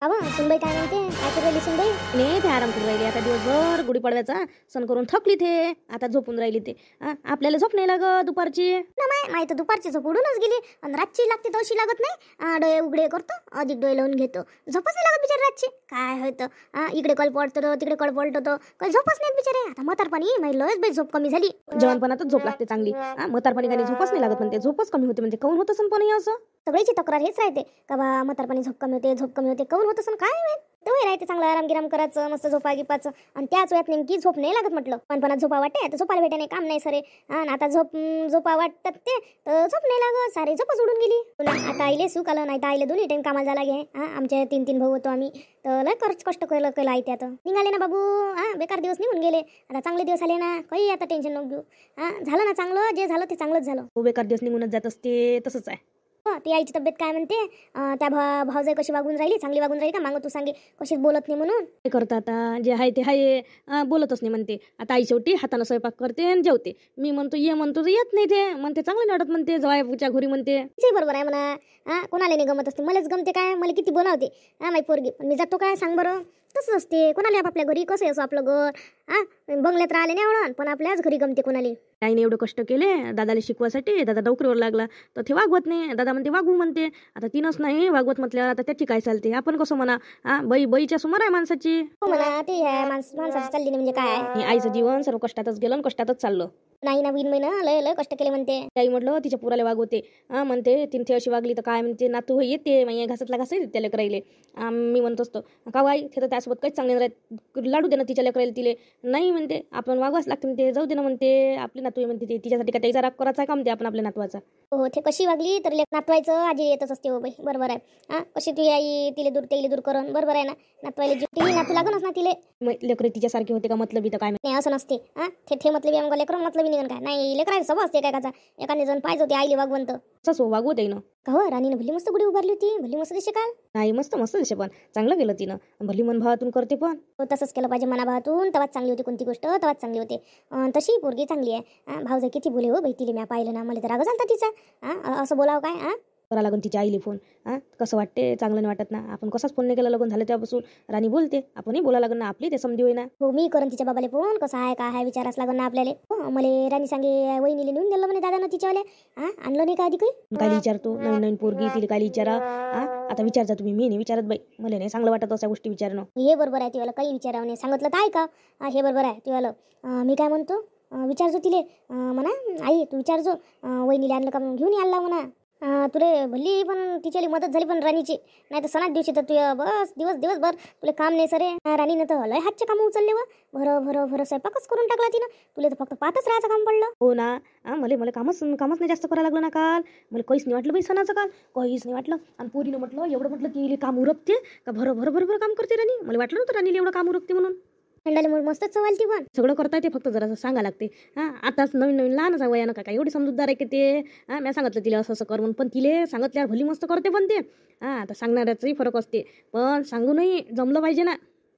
अहो सुनबाई काय म्हणते, काय करू राहिली सुनबाई? नाही ते आराम करून राहिली आता दिवसभर गुढीपाडव्याचा सण करून थकली ते आता झोपून राहिली ते आपल्याला झोप नाही लागत दुपारची ना माय तर दुपारची झोप उडूनच गेली आणि रातची लागते तर अशी लागत नाही. डोळे उघडे करतो अधिक डोळे लावून घेतो, झोपच नाही लागत बिचारी रातची. काय होतं इकडे कळ पडतो तिकडे कळ पलटतो, काही झोपच नाही बिचारे. आता म्हातारपणी माझी लयच बाई झोप कमी झाली. जेवणपणातच झोप लागते चांगली. म्हातारपणी काही झोपच नाही लागत म्हणते, झोपच कमी होते म्हणते. काऊन होत असं पण हे असं सगळ्याची तक्रार हेच राहते का बा म्हातारपणी झोप कमी होते, झोप कमी होते. काऊन होत असं काय माहित. तेव्हा राहते चांगलं आराम गिराम करायचं, मस्त झोपा गिपाचं, आणि त्याच वेळात नेमकी झोप नाही लागत. म्हटलं पणपणात झोपा वाटते तर झोपायला भेटे नाही, काम नाही सरे. आणि आता झोपा वाटतात ते तर झोप नाही लागत, सारे झोपच उडून गेली. आता आईले सुख आलं, नाही तर आईले दोन्ही टाइम कामाला जायला घे. आमचे 3 भाऊ होतो आम्ही, तर लय कष्ट केलं आई त्यात. निघाले ना बाबू, बेकार दिवस निघून गेले. आता चांगले दिवस आले ना, काही आता टेन्शन नको घेऊ. झालं ना चांगलं, जे झालं ते चांगलंच झालं. बेकार दिवस निघूनच जात असते, तसंच आहे. ती आईची तब्येत काय म्हणते? त्या भावजाई कशी वागून राहिली, चांगली वागून राहिली का? मागं तू सांगे कशीच बोलत नाही म्हणून. ते करत आता जे आहे ते आहे, बोलतच नाही म्हणते. आता आई शेवटी हातानं स्वयंपाक करते आणि जेवते. मी म्हणतो ये म्हणतो तर येत नाही ते म्हणते, चांगलं नडत म्हणते, जवायच्या घरी म्हणते. ते बरोबर आहे म्हणा. कोणाला नाही गमत असते, मलाच गमते काय, मला किती बोलावते माई पोरगी, पण मी जातो काय सांग बरं. तसंच असते, कोणाला आपल्या घरी कसं असो आपलं घर. बंगल्यात राहिले नाही आवडत, पण आपल्याच घरी गमते कोणाला. आईने एवढं कष्ट केले दादाला शिकवासाठी, दादा नोकरीवर लागला तर ते वागवत नाही. दादा म्हणते वागू म्हणते. आता तिनंच नाही वागवत म्हटल्यावर आता त्याची काय चालते. आपण कसं म्हणा, बाईच्या समोर आहे माणसाची. हो म्हणा, ते माणसाची चालली नाही म्हणजे काय. आईचं जीवन सर्व कष्टातच गेलं आणि कष्टातच चाललं. नाही ना, 2 महिना लय लय कष्ट केले म्हणते. आई म्हटलं तिच्या पुराला वागवते. म्हणते तिथे अशी वागली तर काय म्हणते, नातू येते म्हणजे घासातला घास त्या लेकराईले. मी म्हणतो असतो का आई ते तर त्यासोबत काहीच चांगले राहत, लाडू दे ना तिच्या लेकराईला. तिले नाही म्हणते, आपण वागवाच लागते म्हणते, जाऊ दे ना म्हणते, आपली नातू म्हणते. ते तिच्यासाठी काय त्याचा राग करायचा का म्हणते आपण आपल्या नातवाचा. हो, ते कशी वागली तर नातवायचं आजी येतच असते. हो बाई बरोबर आहे. कशी तुझी आई तिले दूर करून बरोबर आहे ना. नातवायला जीव नातू लागूनच ना तिले. लेकरं तिच्यासारखे होते का मतलबी तर काय नाही असं नसते. ते मतलबी आमका लेकरं मतलबी निघन काय नाही. लेकरायला सभा असते काय काचा, एखादी जण पाहिजे होते आईले वागवंत. तसं वागवत आहे ना. का हो, राणीनं भली मस्त गुढी उभारली होती, भली मस्त दिसे काल. नाही मस्त दिसे, पण चांगलं केलं तिनं. भली मन भावातून करते पण. हो, तसंच केलं पाहिजे मनाभावातून, तेव्हाच चांगली होती कोणती गोष्ट, तेव्हाच चांगली होते. तशी पोरगी चांगली आहे. भाऊजाई किती बोले हो बाई तिले, म्या पाहिलं ना, मला तर राग झालता तिचा. असं बोलावं काय. करा लागून तिच्या आईले फोन. कसं वाटते, चांगलं नाही वाटत ना. आपण कसाच फोन नाही केला, लग्न झालं त्यापासून राणी बोलते, आपणही बोला लागन ना, आपली ते समजी होई ना. हो, मी करून तिच्या बाबाले फोन, कसं आहे काय आहे विचारास लागन ना आपल्याला. हो, मला राणी सांगे वहिनीले नेऊन दिलं म्हणे दादानं तिच्यावाल्या. आणलं नाही का आधी काही. काय विचारतो नवीन पोरगी, तिला काय विचारा. आता विचारता तुम्ही, मी नाही विचारत बाई, मला नाही चांगलं वाटत अशा गोष्टी विचारणं. हे बरोबर आहे, तिवाला काही विचारावं नाही सांगितलं तर आहे का. हे बरोबर आहे तिवाला. मी काय म्हणतो, विचारजो तिले म्हणा, आई तू विचारजो वहिनीले आणलं का घेऊन यायला म्हणा. तुले भली पण तिच्याली मदत झाली पण राणीची. नाही तर सणाच दिवशी तर तू बस दिवसभर तुला काम नाही सरे. राणीनं तर लय हातचे काम उचलले व भर स्वयंपाकच करून टाकला तिनं. तुला तर फक्त पाहतच राहायचं काम पडलं. हो ना. मला कामच नाही जास्त करायला लागलं ना काल. मला काहीच नाही वाटलं बाई सणाचं काल, काहीच नाही वाटलं. आणि पोरीनं म्हटलं एवढं म्हटलं की काम उरकते का, भर काम करते राणी. मला वाटलं नव्हतं राणीला एवढं काम उरकते म्हणून. थंडाले मग मस्तच चवाल ती पण. सगळं करता येते, फक्त जरा सांगा लागते. आताच नवीन लहानच आहे वयानं, काय एवढी समजूतदार आहे की ते. मी सांगितलं तिला असं कर म्हणून, पण तिले सांगितल्यावर भली मस्त करते पण ते. आता सांगणाऱ्याचाही फरक असते, पण सांगूनही जमलं पाहिजे ना.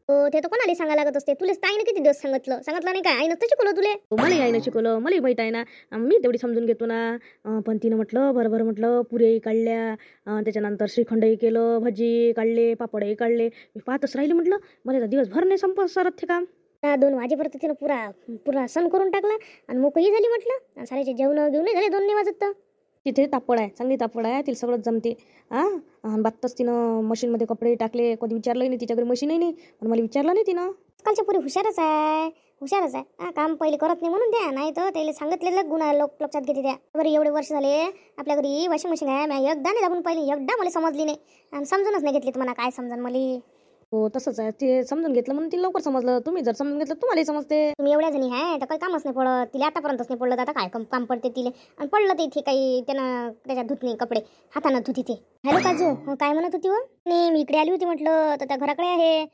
हो, ते तर कोणाला सांगा लागत असते. तुला ताईनं किती दिवस सांगितलं नाही काय, आईनं तर शिकवलं तुले. मलाही आईनं शिकवलं, मलाही माहीत आहे ना, मी तेवढी समजून घेतो ना. पण तिनं म्हटलं बरोबर म्हटलं, पुऱ्याही काढल्या, त्याच्यानंतर श्रीखंडही केलं, भजी काढले, पापडही काढले. मी पाहतच राहिले म्हटलं, मला तर दिवसभर नाही संपत सरत ते काम. 2 वाजेपर्यंत तिनं पुरा सण करून टाकला आणि मोकळी झाली म्हटलं. साऱ्याचे जेवण घेऊन झाले 2 वाजत. तिथे तापड आहे, चांगली तापड आहे, तिला सगळं जमते. बातच तिनं मशीनमध्ये कपडे टाकले. कधी विचारलंही नाही, तिच्याकडे मशीनही नाही, पण मला विचारलं नाही तिनं. आजकालच्या पुरी हुशारच आहे. काम पहिले करत नाही म्हणून द्या, नाही तर त्याला सांगितलेलं गुन्हा लक्षात घेते त्या. बरं एवढे वर्ष झाले आपल्या घरी वॉशिंग मशीन आहे, मी एकदा नाही दाबून पाहिली, एकदा मला समजली नाही आणि समजूनच नाही घेतली. तुम्हाला काय समजून मला. हो तसंच आहे, ते समजून घेतलं म्हणून तिला लवकर समजलं. तुम्ही जर समजून घेतलं तुम्हालाही समजते. तुम्ही एवढ्या जणी आहे तर काही कामच नाही पडत तिला, आतापर्यंतच नाही पडलं, आता काय काम पडते तिले. आणि पडलं तर इथे काही त्यानं त्याच्यात धुत नाही, कपडे हातानं धुत इथे. हॅलो काजू, काय म्हणत होती व. नाही मी इकडे आली होती म्हटलं, तर त्या घराकडे आहे.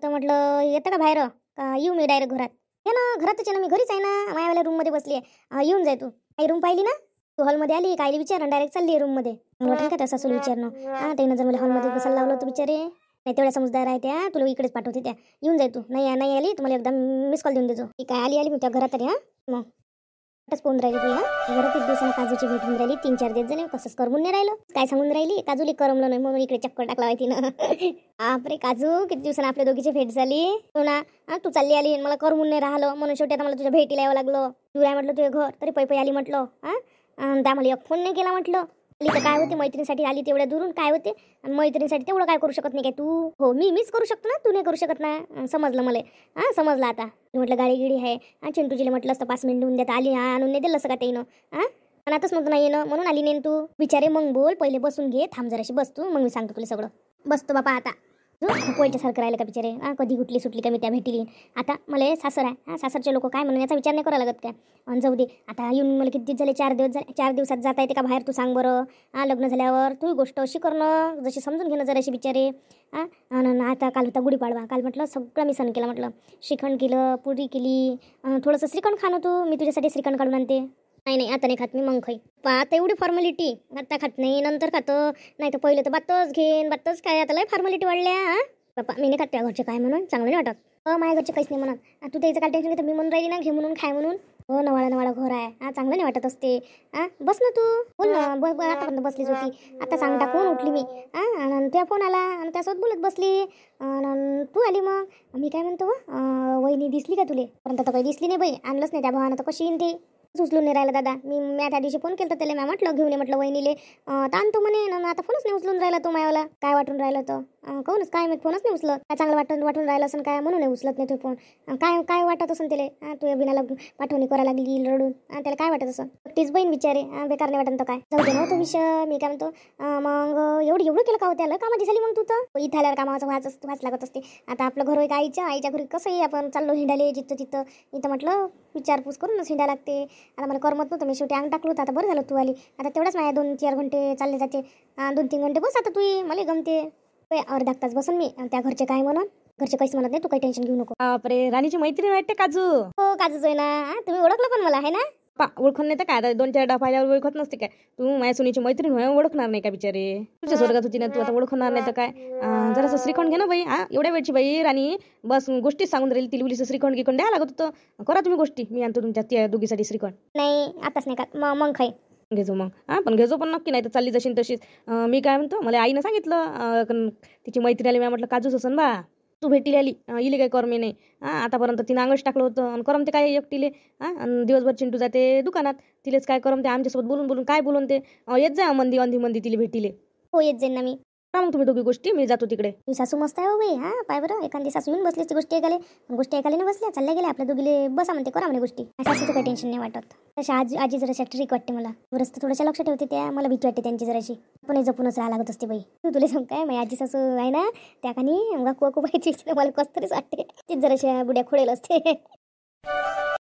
तर म्हटलं येतं का बाहेर का येऊ मी डायरेक्ट घरात. हे ना घरातच आहे ना, मी घरीच आहे ना, मायावाल्या रूममध्ये बसली आहे. येऊन जाय तू. काही रूम पाहिली ना तू, हॉलमध्ये आली काय विचार डायरेक्ट चालली रूममध्ये. वाटेल का त्या सासूला विचारणं. त्यानं जर मला हॉलमध्ये बसायला लावलं तर बिचारे. नाही तेवढ्या समजदार आहे त्या, तुला इकडेच पाठवते त्या. येऊन जाय तू. नाही आली तुम्हाला एकदा मिस कॉल देऊन देतो. ती काय आली मी त्या घरात तरी. मग आताच पोहून राहिली तू हा बरं किती दिवसानं काजूची भेट होऊन राहिली 3-4 दिवस झाले कसंच करमून नाही राहिलं काय सांगून राहिली काजूला करमलं नाही म्हणून इकडे चक्कर टाकला होती ना आपरे काजू किती दिवसानं आपल्या दोघीची भेट झाली तू ना तू चालली आली मला करमून नाही राहिलं म्हणून शेवटी आता मला तुझ्या भेटीला यावं लागलं तू आहे म्हटलं तुझे घर तरी पै आली म्हटलं त्या मला एक फोन नाही केला म्हटलं आली तर काय होते मैत्रिणीसाठी आली तेवढ्या दुरून काय होते आणि मैत्रिणीसाठी तेवढं काय करू शकत नाही काय तू हो मीच करू शकतो ना तू नाही करू शकत ना समजलं मला समजलं आता मी म्हटलं गाडी गिडी आहे चिंटूजीला म्हटलं असतं 5 मिनिट होऊन देत आली आणून नाही दिलं असं का त्यानं पण आताच नव्हतं नाही येणं म्हणून आली नाही तू विचारे मग बोल पहिले बसून घे थांब जराशी बस तू मग मी सांगतो तुला सगळं बसतो बापा आता पोयच्यासारखं राहिलं का बिचारे कधी गुटली सुटली का मी त्या भेटीली आता मला सासर आहे सासरचे लोक काय म्हणून याचा विचार नाही करावा लागत काय आणि जाऊ दे आता येऊन मला किती झाले 4 दिवस झाले 4 दिवसात जाता येते का बाहेर तू सांग बरं लग्न झाल्यावर तू गोष्ट अशी करणं जशी समजून घेणं जराशी बिचारे आता काल होता गुढीपाडवा काल म्हटलं सगळं मी सण केला म्हटलं श्रीखंड केलं पुरी केली थोडंसं श्रीखंड खाणं तू मी तुझ्यासाठी श्रीखंड काढून आणते नाही आता नाही खात मी मग खाई आता एवढी फॉर्मॅलिटी आता खात नाही नंतर खातं नाही तर पहिले तर बातच घेईन बातच काय आता लय फॉर्मॅलिटी वाढल्या बाप्पा मी नाही खात त्या घरचे काय म्हणून चांगलं नाही वाटत माझ्या घरचे काहीच नाही म्हणत तू त्याचं काय टेन्शन घेतं मी म्हणून राहिली ना घे म्हणून खाय म्हणून हो नवाळा घर आहे चांगलं नाही वाटत असते बस ना तू बोल ना आतापर्यंत बसलीच होती आता सांग टाकून उठली मी आणि त्या फोन आला आणि त्यासोबत बोलत बसली तू आली मग मी काय म्हणतो वहिनी दिसली का तुले पर्यंत तर काही दिसली नाही बाई आणलंच नाही त्या भावानं तर कशी येईन ते उचलून नाही राहिला दादा मी त्या दिवशी फोन केला त्याला मी म्हटलं घेऊन ये म्हटलं वहिनीले तर आणतो म्हणे आता फोनच नाही उचलून राहिला तो मायावाला काय वाटून राहिलं तर कोणच काय मी फोनच नाही उचलत काय चांगलं वाटून राहिलं असं काय म्हणून नाही उचलत नाही तो फोन काय वाटत असं त्याला तू बिनाला पाठवणी करायला लागली रडून त्याला काय वाटत असं तीच बहीण विचारे बेकार नाही वाटत तर काय जाऊ दे ना तो विषय मी काय म्हणतो मग एवढं केलं का होत्याला कामाची झाली मग तू तर इथं आल्यावर कामाचं व्हाच लागत असते आता आपलं घर आहे आईच्या घरी कसंही आपण चाललो हिंडाले जिथं इथं म्हटलं विचारपूस करूनच हिंडा लागते आता मला करमत नव्हतं मी शेवटी अंग टाकलं होतं आता बरं झालं तू आली आता तेवढंच माझ्या 2-4 घंटे चालले जाते 2-3 घंटे बस आता तू मला गमते अर्धा तास बसून मी त्या घरचे काय म्हणत घरचे काहीच म्हणत नाही तू काही टेन्शन घेऊ नको बापरे राणीची मैत्रीण वाटते काजू हो काजूच आहे ना तुम्ही ओळखलं पण मला आहे ना ओळखून नाही तर काय आता 2-4 डाफायला ओळखत नसते काय तू माझ्या सुनीची मैत्रीण होय ओळखणार नाही का बिचारे तुझ्या स्वर्गात होती ना तू आता ओळखणार नाही तर काय जरासं श्रीखंड घे ना बाई एवढ्या वेळची बाई राणी बस गोष्टी सांगून राहील तिलुलीचं श्रीखंड गिखंड द्यायला लागत होतं करा तुम्ही गोष्टी मी आणतो तुमच्या त्या दोघीसाठी श्रीखंड नाही आताच नाही का मग खाई घेजो मग पण घेजो पण नक्की नाही तर चालली जशी तशीच मी काय म्हणतो मला आईनं सांगितलं तिची मैत्रीण आली मी म्हटलं काजूच असन बा तू भेटीला आली इले काही करमे नाही आतापर्यंत तिनं अंगच टाकलं होतं आणि करमते काय एकटीले आणि दिवसभर चिंटू जाते दुकानात तिलेच काय करमते आमच्यासोबत बोलून काय बोलून ते येत जा मंदी तिले भेटीले हो येत जाईन ना मी मग तुम्ही दोघी गोष्टी मी जातो तिकडे तुझी सासू मस्त आहे हो बाई पाय बरं एखादी सासू येऊन बसली ती गोष्टी ऐकाले ना बसल्या चालल्या गेल्या आपल्या दोघीले बसा म्हणते करा म्हणे गोष्टी सासूचं काही टेन्शन नाही वाटत तशा आजी जराशा ट्रिक वाटते मला रस्ते थोड्याशा लक्ष ठेवते त्या मला भीती वाटते त्यांची जराशी पण जपूनच राहा लागत असते बाई तुला सांग काय माझी आजी सासू आहे ना त्या कानी वाकू पाहिजे मला कस तरीच वाटते तीच जराशा बुड्या खोडेल असते